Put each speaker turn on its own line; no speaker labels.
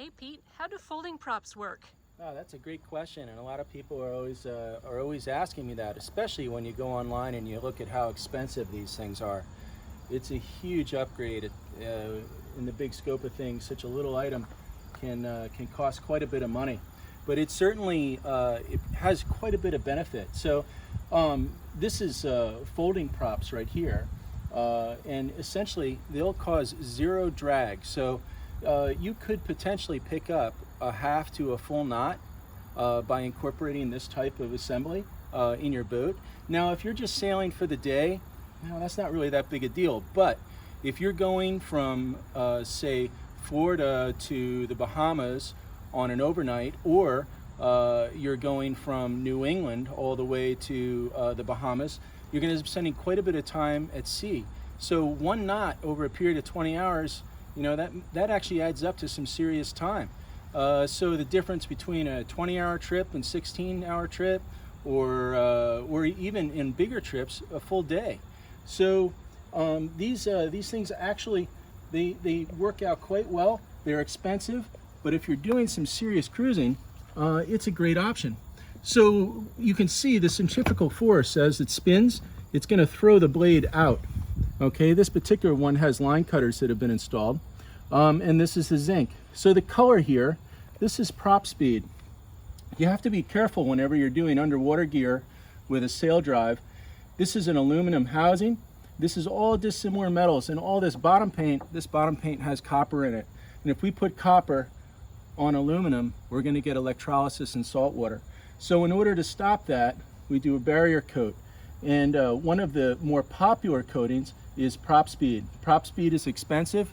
Hey Pete, how do folding props work?
Oh, that's a great question, and a lot of people are always asking me that, especially when you go online and you look at how expensive these things are. It's a huge upgrade in the big scope of things. Such a little item can cost quite a bit of money, but it certainly it has quite a bit of benefit. So this is folding props right here, and essentially they'll cause zero drag. So you could potentially pick up a half to a full knot by incorporating this type of assembly in your boat. Now, if you're just sailing for the day, that's not really that big a deal. But if you're going from, say, Florida to the Bahamas on an overnight, or you're going from New England all the way to the Bahamas, you're going to be spending quite a bit of time at sea. So one knot over a period of 20 hours, that actually adds up to some serious time. So the difference between a 20-hour trip and 16-hour trip, or even in bigger trips, a full day. So these things actually, they work out quite well. They're expensive, but if you're doing some serious cruising, it's a great option. So you can see the centrifugal force as it spins, it's going to throw the blade out. Okay, this particular one has line cutters that have been installed, and this is the zinc. So the color here, this is prop speed. You have to be careful whenever you're doing underwater gear with a sail drive. This is an aluminum housing. This is all dissimilar metals, and all this bottom paint has copper in it. And if we put copper on aluminum, we're going to get electrolysis in salt water. So in order to stop that, we do a barrier coat. And one of the more popular coatings is prop speed. Prop speed is expensive,